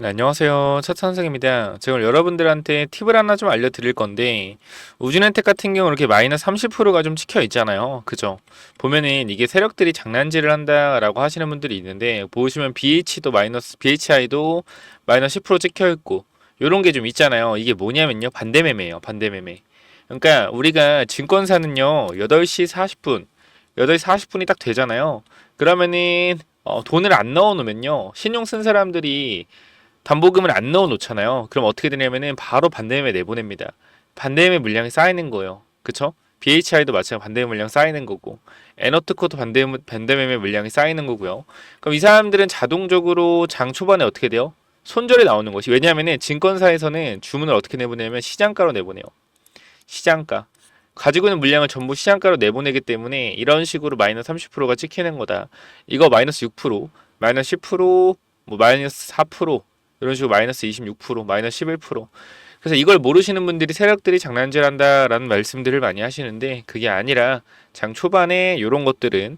네, 안녕하세요. 차선생입니다. 제가 오늘 여러분들한테 팁을 하나 좀 알려드릴 건데, 우주렌텍 같은 경우 이렇게 마이너스 30%가 좀 찍혀 있잖아요. 그죠? 보면은 이게 세력들이 장난질을 한다라고 하시는 분들이 있는데, 보시면 BHI도 마이너스 10% 찍혀 있고, 요런 게 좀 있잖아요. 이게 뭐냐면요. 반대매매예요. 반대매매. 그러니까 우리가 증권사는요, 8시 40분, 8시 40분이 딱 되잖아요. 그러면은, 돈을 안 넣어 놓으면요. 신용 쓴 사람들이 담보금을 안 넣어 놓잖아요. 그럼 어떻게 되냐면은 바로 반대매매 내보냅니다. 반대매매 물량이 쌓이는 거예요. 그쵸? BHI도 마찬가지로 반대매매 물량 쌓이는 거고, 에너트코도 반대매매 물량이 쌓이는 거고요. 그럼 이 사람들은 자동적으로 장 초반에 어떻게 돼요? 손절이 나오는 것이. 왜냐하면은 증권사에서는 주문을 어떻게 내보내냐면 시장가로 내보내요. 시장가. 가지고 있는 물량을 전부 시장가로 내보내기 때문에 이런 식으로 마이너스 30%가 찍히는 거다. 이거 마이너스 6%, 마이너스 10%, 뭐 마이너스 4%, 이런 식으로 마이너스 26%, 마이너스 11%. 그래서 이걸 모르시는 분들이 세력들이 장난질한다라는 말씀들을 많이 하시는데 그게 아니라 장 초반에 이런 것들은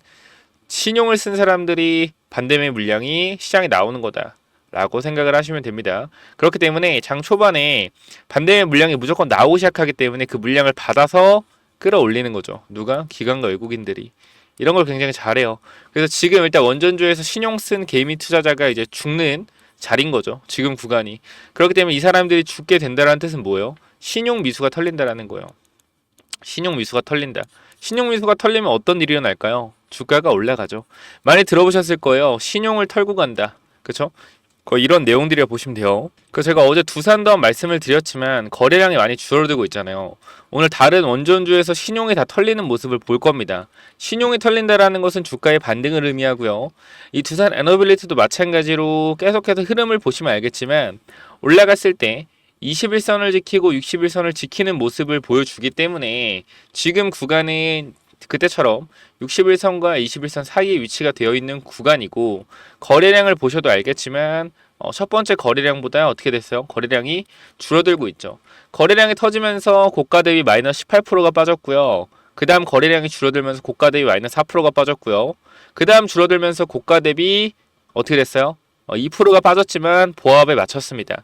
신용을 쓴 사람들이 반대매 물량이 시장에 나오는 거다. 라고 생각을 하시면 됩니다. 그렇기 때문에 장 초반에 반대매 물량이 무조건 나오기 시작하기 때문에 그 물량을 받아서 끌어올리는 거죠. 누가? 기관과 외국인들이. 이런 걸 굉장히 잘해요. 그래서 지금 일단 원전주에서 신용 쓴 개미 투자자가 이제 죽는 자리인 거죠. 지금 구간이. 그렇기 때문에 이 사람들이 죽게 된다는 뜻은 뭐예요? 신용 미수가 털린다라는 거예요. 신용 미수가 털린다. 신용 미수가 털리면 어떤 일이 일어날까요? 주가가 올라가죠. 많이 들어보셨을 거예요. 신용을 털고 간다. 그쵸? 거의 이런 내용들이라 보시면 돼요. 그래서 제가 어제 두산도 말씀을 드렸지만 거래량이 많이 줄어들고 있잖아요. 오늘 다른 원전주에서 신용이 다 털리는 모습을 볼 겁니다. 신용이 털린다라는 것은 주가의 반등을 의미하고요. 이 두산 에너빌리티도 마찬가지로 계속해서 흐름을 보시면 알겠지만 올라갔을 때 21선을 지키고 61선을 지키는 모습을 보여주기 때문에 지금 구간은 그때처럼 61선과 21선 사이에 위치가 되어 있는 구간이고 거래량을 보셔도 알겠지만 첫 번째 거래량보다 어떻게 됐어요? 거래량이 줄어들고 있죠. 거래량이 터지면서 고가 대비 마이너스 18%가 빠졌고요. 그 다음 거래량이 줄어들면서 고가 대비 마이너스 4%가 빠졌고요. 그 다음 줄어들면서 고가 대비 어떻게 됐어요? 2%가 빠졌지만 보합에 맞췄습니다.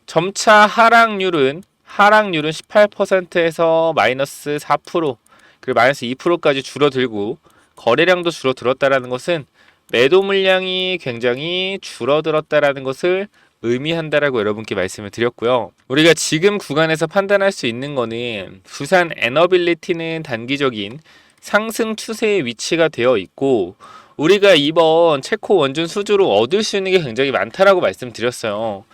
점차 하락률은 18%에서 마이너스 4%, 그리고 마이너스 2%까지 줄어들고 거래량도 줄어들었다라는 것은 매도 물량이 굉장히 줄어들었다라는 것을 의미한다라고 여러분께 말씀을 드렸고요. 우리가 지금 구간에서 판단할 수 있는 거는 두산 에너빌리티는 단기적인 상승 추세의 위치가 되어 있고 우리가 이번 체코 원전 수주로 얻을 수 있는 게 굉장히 많다라고 말씀드렸어요.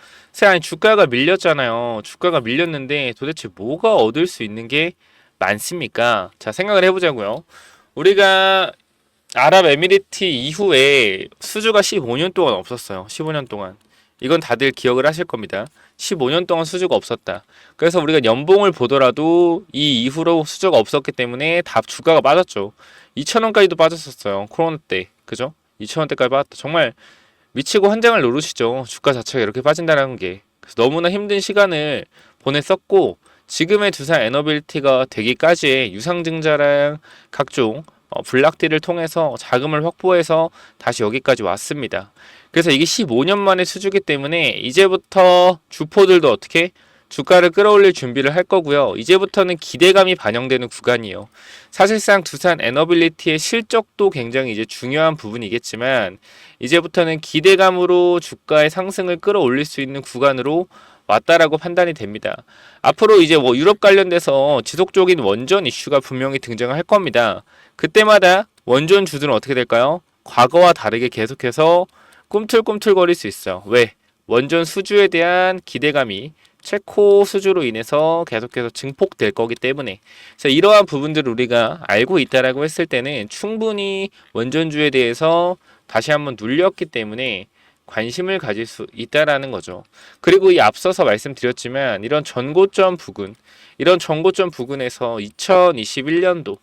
아니 주가가 밀렸잖아요. 주가가 밀렸는데 도대체 뭐가 얻을 수 있는 게 많습니까? 자, 생각을 해보자고요. 우리가 아랍에미리트 이후에 수주가 15년 동안 없었어요. 15년 동안. 이건 다들 기억을 하실 겁니다. 15년 동안 수주가 없었다. 그래서 우리가 연봉을 보더라도 이 이후로 수주가 없었기 때문에 다 주가가 빠졌죠. 2,000원까지도 빠졌었어요. 코로나 때. 그죠? 2,000원대까지 빠졌다. 정말 미치고 환장을 노르시죠. 주가 자체가 이렇게 빠진다는 게. 그래서 너무나 힘든 시간을 보냈었고 지금의 두산 에너빌리티가 되기까지의 유상증자랑 각종 블락딜을 통해서 자금을 확보해서 다시 여기까지 왔습니다. 그래서 이게 15년 만에 수주기 때문에 이제부터 주포들도 어떻게 주가를 끌어올릴 준비를 할 거고요. 이제부터는 기대감이 반영되는 구간이에요. 사실상 두산 에너빌리티의 실적도 굉장히 이제 중요한 부분이겠지만 이제부터는 기대감으로 주가의 상승을 끌어올릴 수 있는 구간으로 왔다라고 판단이 됩니다. 앞으로 이제 뭐 유럽 관련돼서 지속적인 원전 이슈가 분명히 등장할 겁니다. 그때마다 원전 주들은 어떻게 될까요? 과거와 다르게 계속해서 꿈틀꿈틀거릴 수 있어요. 왜? 원전 수주에 대한 기대감이 체코 수주로 인해서 계속해서 증폭될 거기 때문에 그래서 이러한 부분들을 우리가 알고 있다라고 했을 때는 충분히 원전주에 대해서 다시 한번 눌렸기 때문에 관심을 가질 수 있다라는 거죠. 그리고 이 앞서서 말씀드렸지만 이런 전고점 부근에서 2021년도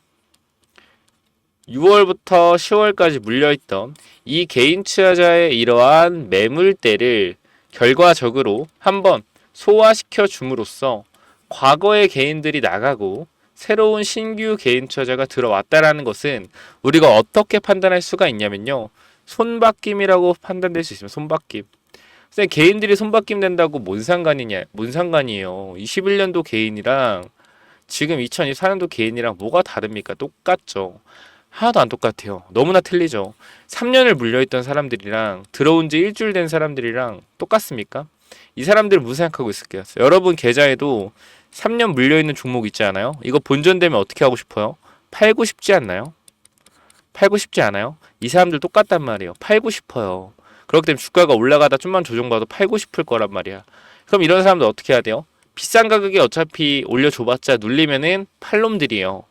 6월부터 10월까지 물려있던 이 개인 투자자의 이러한 매물대를 결과적으로 한번 소화시켜 줌으로써 과거의 개인들이 나가고 새로운 신규 개인 투자자가 들어왔다라는 것은 우리가 어떻게 판단할 수가 있냐면요. 손바뀜이라고 판단될 수 있습니다. 손바뀜. 근데 개인들이 손바뀜 된다고 뭔 상관이냐? 뭔 상관이에요. 21년도 개인이랑 지금 2024년도 개인이랑 뭐가 다릅니까? 똑같죠. 하나도 안 똑같아요. 너무나 틀리죠. 3년을 물려있던 사람들이랑 들어온 지 일주일 된 사람들이랑 똑같습니까? 이 사람들은 무슨 생각하고 있을게요? 여러분 계좌에도 3년 물려있는 종목 있지 않아요? 이거 본전되면 어떻게 하고 싶어요? 팔고 싶지 않나요? 팔고 싶지 않아요? 이 사람들 똑같단 말이에요. 팔고 싶어요. 그렇기 때문에 주가가 올라가다 좀만 조정받아도 팔고 싶을 거란 말이야. 그럼 이런 사람들 어떻게 해야 돼요? 비싼 가격에 어차피 올려줘봤자 눌리면은 팔놈들이에요.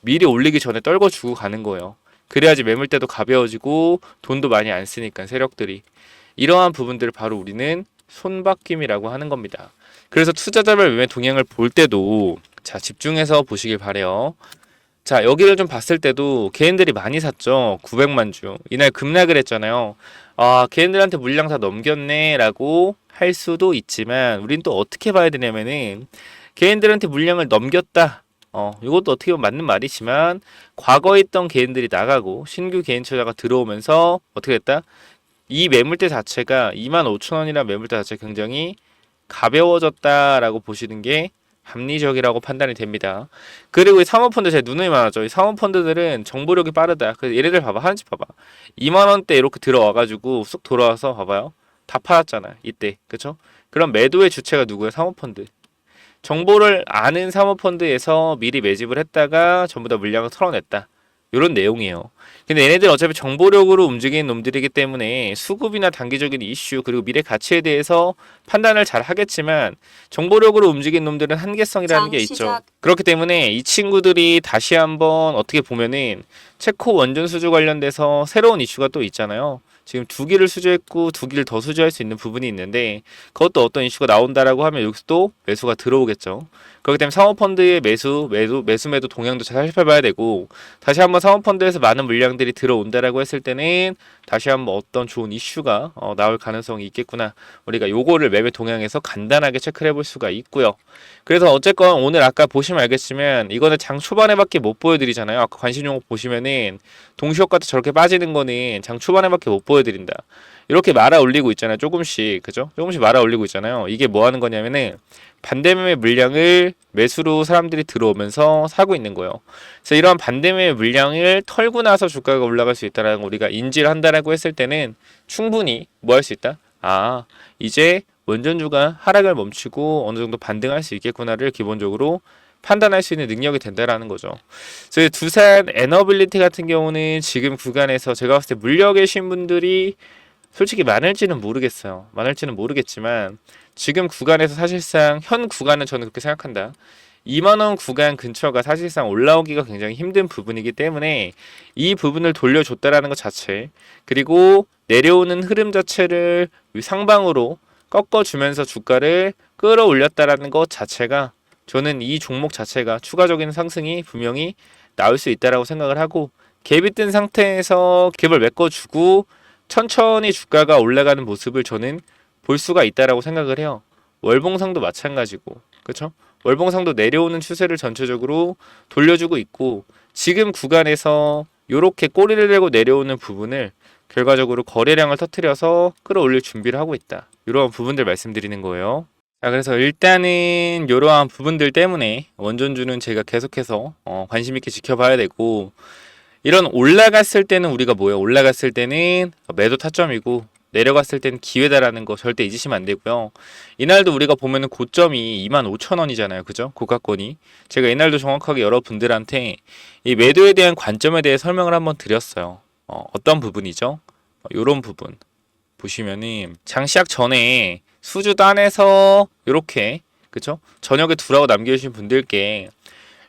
미리 올리기 전에 떨궈주고 가는 거예요. 그래야지 매물대도 가벼워지고 돈도 많이 안 쓰니까 세력들이. 이러한 부분들을 바로 우리는 손바뀜이라고 하는 겁니다. 그래서 투자자별 매매 동향을 볼 때도 자 집중해서 보시길 바래요. 자 여기를 좀 봤을 때도 개인들이 많이 샀죠. 900만 주. 이날 급락을 했잖아요. 아 개인들한테 물량 다 넘겼네 라고 할 수도 있지만 우린 또 어떻게 봐야 되냐면은 개인들한테 물량을 넘겼다. 이것도 어떻게 보면 맞는 말이지만 과거에 있던 개인들이 나가고 신규 개인 투자가 들어오면서 어떻게 됐다? 이 매물대 자체가 25,000원이라는 매물대 자체가 굉장히 가벼워졌다라고 보시는 게 합리적이라고 판단이 됩니다. 그리고 이 사모펀드 제 누누이 말하죠. 이 사모펀드들은 정보력이 빠르다. 그래서 얘네들 봐봐. 하는지 봐봐. 2만 원대 이렇게 들어와가지고 쑥 돌아와서 봐봐요. 다 팔았잖아. 이때. 그쵸? 그럼 매도의 주체가 누구야? 사모펀드. 정보를 아는 사모펀드에서 미리 매집을 했다가 전부 다 물량을 털어냈다. 이런 내용이에요. 근데 얘네들 어차피 정보력으로 움직이는 놈들이기 때문에 수급이나 단기적인 이슈 그리고 미래 가치에 대해서 판단을 잘 하겠지만 정보력으로 움직이는 놈들은 한계성이라는 게 있죠. 그렇기 때문에 이 친구들이 다시 한번 어떻게 보면은 체코 원전 수주 관련돼서 새로운 이슈가 또 있잖아요. 지금 2기를 수주했고 2기를 더 수주할 수 있는 부분이 있는데 그것도 어떤 이슈가 나온다라고 하면 여기서 또 매수가 들어오겠죠. 그렇기 때문에 사모펀드의 매도 동향도 잘 살펴봐야 되고 다시 한번 사모펀드에서 많은 물량들이 들어온다라고 했을 때는 다시 한번 어떤 좋은 이슈가 나올 가능성이 있겠구나. 우리가 요거를 매매 동향에서 간단하게 체크를 해볼 수가 있고요. 그래서 어쨌건 오늘 아까 보시면 알겠지만 이거는 장 초반에밖에 못 보여드리잖아요. 아까 관심 종목 보시면은 동시효과 때 저렇게 빠지는 거는 장 초반에밖에 못 보여드린다. 이렇게 말아 올리고 있잖아요. 조금씩 그죠? 조금씩 말아 올리고 있잖아요. 이게 뭐 하는 거냐면은 반대매매 물량을 매수로 사람들이 들어오면서 사고 있는 거예요. 그래서 이러한 반대매매 물량을 털고 나서 주가가 올라갈 수 있다라는 거 우리가 인지를 한다라고 했을 때는 충분히 뭐 할 수 있다? 아 이제 원전주가 하락을 멈추고 어느 정도 반등할 수 있겠구나를 기본적으로 판단할 수 있는 능력이 된다라는 거죠. 그래서 두산 에너빌리티 같은 경우는 지금 구간에서 제가 봤을 때 물려 계신 분들이 솔직히 많을지는 모르겠어요. 많을지는 모르겠지만 지금 구간에서 사실상 현 구간은 저는 그렇게 생각한다. 2만원 구간 근처가 사실상 올라오기가 굉장히 힘든 부분이기 때문에 이 부분을 돌려줬다라는 것 자체 그리고 내려오는 흐름 자체를 상방으로 꺾어주면서 주가를 끌어올렸다라는 것 자체가 저는 이 종목 자체가 추가적인 상승이 분명히 나올 수 있다라고 생각을 하고 갭이 뜬 상태에서 갭을 메꿔주고 천천히 주가가 올라가는 모습을 저는 볼 수가 있다라고 생각을 해요. 월봉상도 마찬가지고 그렇죠? 월봉상도 내려오는 추세를 전체적으로 돌려주고 있고 지금 구간에서 이렇게 꼬리를 내고 내려오는 부분을 결과적으로 거래량을 터뜨려서 끌어올릴 준비를 하고 있다. 이런 부분들 말씀드리는 거예요. 자, 그래서 일단은 이러한 부분들 때문에 원전주는 제가 계속해서 관심 있게 지켜봐야 되고 이런 올라갔을 때는 우리가 뭐예요? 올라갔을 때는 매도 타점이고 내려갔을 때는 기회다라는 거 절대 잊으시면 안 되고요. 이날도 우리가 보면은 고점이 25,000원이잖아요. 그죠? 고가권이. 제가 이날도 정확하게 여러분들한테 이 매도에 대한 관점에 대해 설명을 한번 드렸어요. 어떤 부분이죠? 요런 부분. 보시면은 장 시작 전에 수주 단에서 이렇게 그쵸? 저녁에 두라고 남겨주신 분들께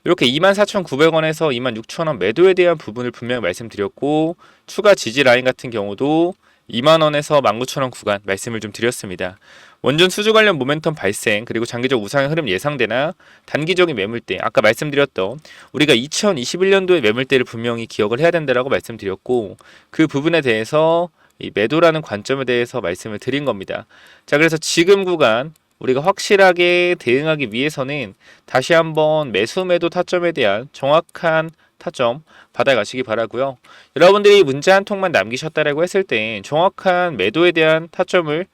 이렇게 24,900원에서 26,000원 매도에 대한 부분을 분명히 말씀드렸고 추가 지지 라인 같은 경우도 2만원에서 19,000원 구간 말씀을 좀 드렸습니다. 원전 수주 관련 모멘텀 발생 그리고 장기적 우상의 흐름 예상되나 단기적인 매물대 아까 말씀드렸던 우리가 2021년도의 매물대를 분명히 기억을 해야 된다라고 말씀드렸고 그 부분에 대해서 이 매도라는 관점에 대해서 말씀을 드린 겁니다. 자 그래서 지금 구간 우리가 확실하게 대응하기 위해서는 다시 한번 매수 매도 타점에 대한 정확한 타점 받아가시기 바라고요. 여러분들이 문자 한 통만 남기셨다라고 했을 때 정확한 매도에 대한 타점을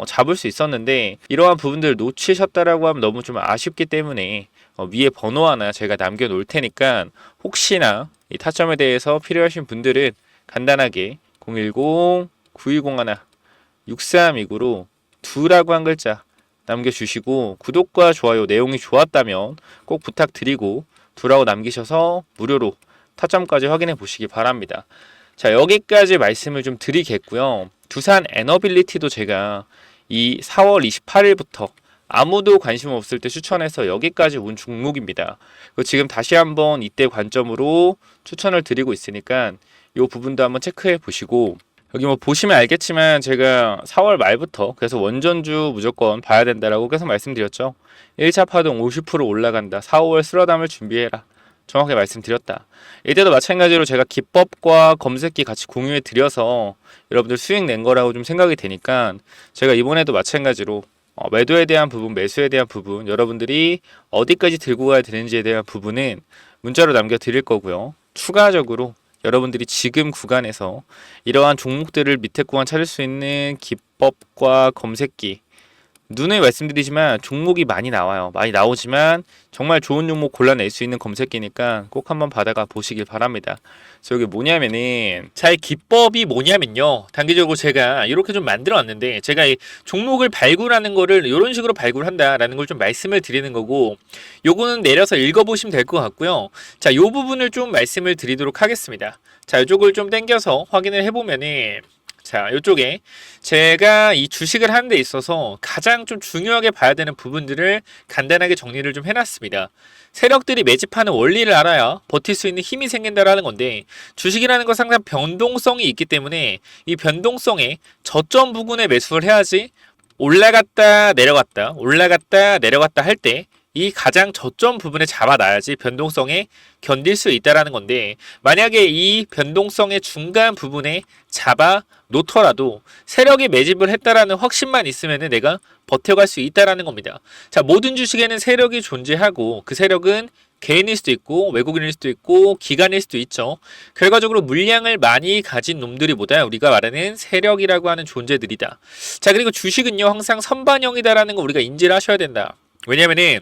잡을 수 있었는데 이러한 부분들을 놓치셨다라고 하면 너무 좀 아쉽기 때문에 위에 번호 하나 제가 남겨놓을 테니까 혹시나 이 타점에 대해서 필요하신 분들은 간단하게 010-920-6329로 두라고 한 글자 남겨주시고 구독과 좋아요 내용이 좋았다면 꼭 부탁드리고 두라고 남기셔서 무료로 타점까지 확인해 보시기 바랍니다. 자, 여기까지 말씀을 좀 드리겠고요. 두산 에너빌리티도 제가 이 4월 28일부터 아무도 관심 없을 때 추천해서 여기까지 온 종목입니다. 지금 다시 한번 이때 관점으로 추천을 드리고 있으니까 이 부분도 한번 체크해 보시고, 여기 뭐 보시면 알겠지만 제가 4월 말부터 계속 원전주 무조건 봐야 된다라고 계속 말씀드렸죠. 1차 파동 50% 올라간다. 4, 5월 쓸어담을 준비해라. 정확하게 말씀드렸다. 이때도 마찬가지로 제가 기법과 검색기 같이 공유해 드려서 여러분들 수익 낸 거라고 좀 생각이 되니까 제가 이번에도 마찬가지로 매도에 대한 부분, 매수에 대한 부분, 여러분들이 어디까지 들고 가야 되는지에 대한 부분은 문자로 남겨 드릴 거고요. 추가적으로 여러분들이 지금 구간에서 이러한 종목들을 밑에 구간 찾을 수 있는 기법과 검색기, 눈에 말씀드리지만 종목이 많이 나와요. 많이 나오지만 정말 좋은 종목 골라낼 수 있는 검색기니까 꼭 한번 받아가 보시길 바랍니다. 그래서 여기 뭐냐면은, 자, 기법이 뭐냐면요, 단기적으로 제가 이렇게 좀 만들어 왔는데, 제가 이 종목을 발굴하는 거를 이런 식으로 발굴한다라는 걸 좀 말씀을 드리는 거고, 요거는 내려서 읽어보시면 될 것 같고요. 자, 요 부분을 좀 말씀을 드리도록 하겠습니다. 자, 이쪽을 좀 당겨서 확인을 해보면은, 자, 이쪽에 제가 이 주식을 하는 데 있어서 가장 좀 중요하게 봐야 되는 부분들을 간단하게 정리를 좀 해놨습니다. 세력들이 매집하는 원리를 알아야 버틸 수 있는 힘이 생긴다라는 건데, 주식이라는 건 항상 변동성이 있기 때문에 이 변동성에 저점 부근에 매수를 해야지 올라갔다 내려갔다 올라갔다 내려갔다 할 때 이 가장 저점 부분에 잡아놔야지 변동성에 견딜 수 있다라는 건데, 만약에 이 변동성의 중간 부분에 잡아 놓더라도 세력이 매집을 했다라는 확신만 있으면 내가 버텨갈 수 있다라는 겁니다. 자, 모든 주식에는 세력이 존재하고 그 세력은 개인일 수도 있고 외국인일 수도 있고 기관일 수도 있죠. 결과적으로 물량을 많이 가진 놈들이보다 우리가 말하는 세력이라고 하는 존재들이다. 자, 그리고 주식은요 항상 선반영이다라는 거 우리가 인지를 하셔야 된다. 왜냐면은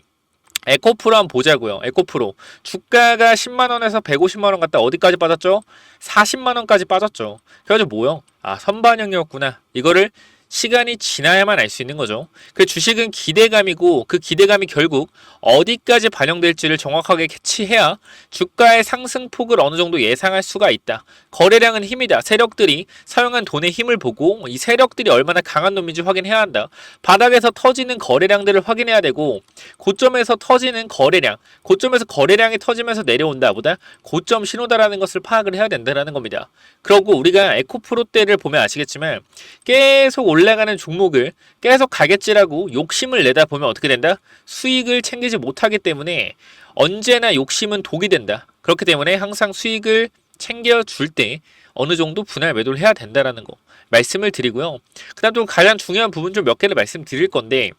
에코프로 한번 보자고요. 에코프로 주가가 10만원에서 150만원 갔다 어디까지 빠졌죠? 40만원까지 빠졌죠. 그래가지고 뭐요? 아, 선반영이었구나. 이거를 시간이 지나야만 알 수 있는 거죠. 그 주식은 기대감이고 그 기대감이 결국 어디까지 반영될지를 정확하게 캐치해야 주가의 상승폭을 어느 정도 예상할 수가 있다. 거래량은 힘이다. 세력들이 사용한 돈의 힘을 보고 이 세력들이 얼마나 강한 놈인지 확인해야 한다. 바닥에서 터지는 거래량들을 확인해야 되고, 고점에서 터지는 거래량, 고점에서 거래량이 터지면서 내려온다 보다 고점 신호다라는 것을 파악을 해야 된다는 겁니다. 그리고 우리가 에코프로 때를 보면 아시겠지만 계속 올라가는 종목을 계속 가겠지라고 욕심을 내다 보면 어떻게 된다? 수익을 챙기지 못하기 때문에 언제나 욕심은 독이 된다. 그렇기 때문에 항상 수익을 챙겨줄 때 어느 정도 분할 매도를 해야 된다라는 거 말씀을 드리고요. 그 다음 또 가장 중요한 부분 좀 몇 개를 말씀드릴 건데,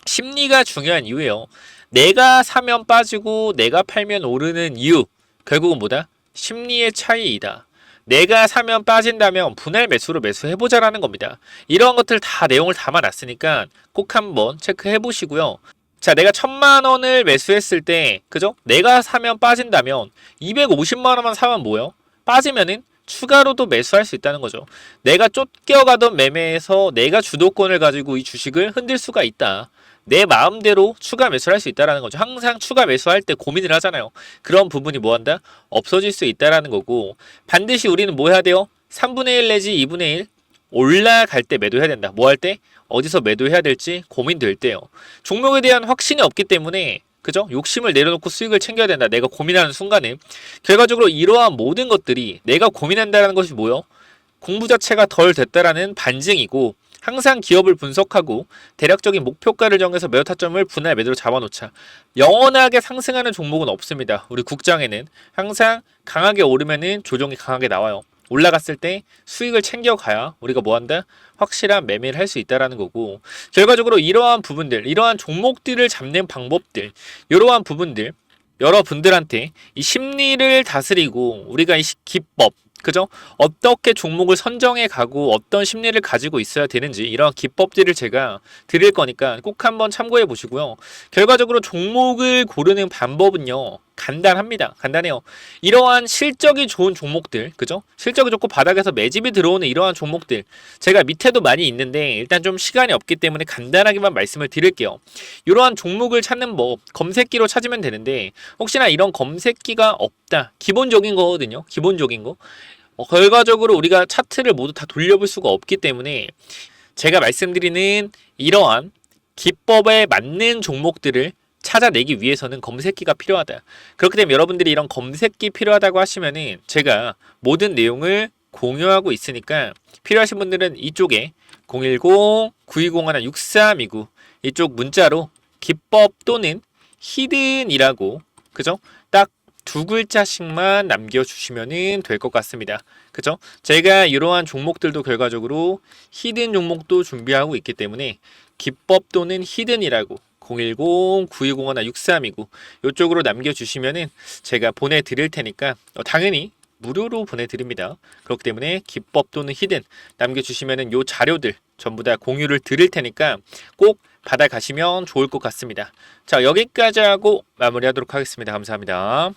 심리가 중요한 이유예요. 내가 사면 빠지고 내가 팔면 오르는 이유, 결국은 뭐다? 심리의 차이이다. 내가 사면 빠진다면 분할 매수로 매수해보자라는 겁니다. 이런 것들 다 내용을 담아놨으니까 꼭 한번 체크해 보시고요. 자, 내가 1000만원을 매수했을 때, 그죠? 내가 사면 빠진다면 250만원만 사면 뭐예요? 빠지면은 추가로도 매수할 수 있다는 거죠. 내가 쫓겨가던 매매에서 내가 주도권을 가지고 이 주식을 흔들 수가 있다. 내 마음대로 추가 매수를 할 수 있다는 거죠. 항상 추가 매수할 때 고민을 하잖아요. 그런 부분이 뭐한다? 없어질 수 있다는 거고, 반드시 우리는 뭐 해야 돼요? 3분의 1 내지 2분의 1 올라갈 때 매도해야 된다. 뭐 할 때? 어디서 매도해야 될지 고민될 때요. 종목에 대한 확신이 없기 때문에, 그죠? 욕심을 내려놓고 수익을 챙겨야 된다. 내가 고민하는 순간에 결과적으로 이러한 모든 것들이 내가 고민한다는 것이 뭐요? 공부 자체가 덜 됐다라는 반증이고, 항상 기업을 분석하고 대략적인 목표가를 정해서 매도 타점을 분할 매도로 잡아놓자. 영원하게 상승하는 종목은 없습니다. 우리 국장에는 항상 강하게 오르면은 조정이 강하게 나와요. 올라갔을 때 수익을 챙겨가야 우리가 뭐한다? 확실한 매매를 할 수 있다라는 거고, 결과적으로 이러한 부분들, 이러한 종목들을 잡는 방법들, 이러한 부분들 여러분들한테 이 심리를 다스리고 우리가 이 기법, 그죠? 어떻게 종목을 선정해 가고 어떤 심리를 가지고 있어야 되는지 이런 기법들을 제가 드릴 거니까 꼭 한번 참고해 보시고요. 결과적으로 종목을 고르는 방법은요. 간단합니다. 간단해요. 이러한 실적이 좋은 종목들, 그죠? 실적이 좋고 바닥에서 매집이 들어오는 이러한 종목들. 제가 밑에도 많이 있는데 일단 좀 시간이 없기 때문에 간단하게만 말씀을 드릴게요. 이러한 종목을 찾는 법, 검색기로 찾으면 되는데 혹시나 이런 검색기가 없다. 기본적인 거거든요. 기본적인 거. 결과적으로 우리가 차트를 모두 다 돌려볼 수가 없기 때문에 제가 말씀드리는 이러한 기법에 맞는 종목들을 찾아내기 위해서는 검색기가 필요하다. 그렇기 때문에 여러분들이 이런 검색기 필요하다고 하시면은 제가 모든 내용을 공유하고 있으니까 필요하신 분들은 이쪽에 010-9201-6329 이쪽 문자로 기법 또는 히든이라고 그죠? 딱 두 글자씩만 남겨주시면 될 것 같습니다. 그죠? 제가 이러한 종목들도 결과적으로 히든 종목도 준비하고 있기 때문에 기법 또는 히든이라고 010-9201-6329 이쪽으로 남겨주시면은 제가 보내드릴 테니까 당연히 무료로 보내드립니다. 그렇기 때문에 기법 또는 히든 남겨주시면은 요 자료들 전부 다 공유를 드릴 테니까 꼭 받아가시면 좋을 것 같습니다. 자, 여기까지 하고 마무리하도록 하겠습니다. 감사합니다.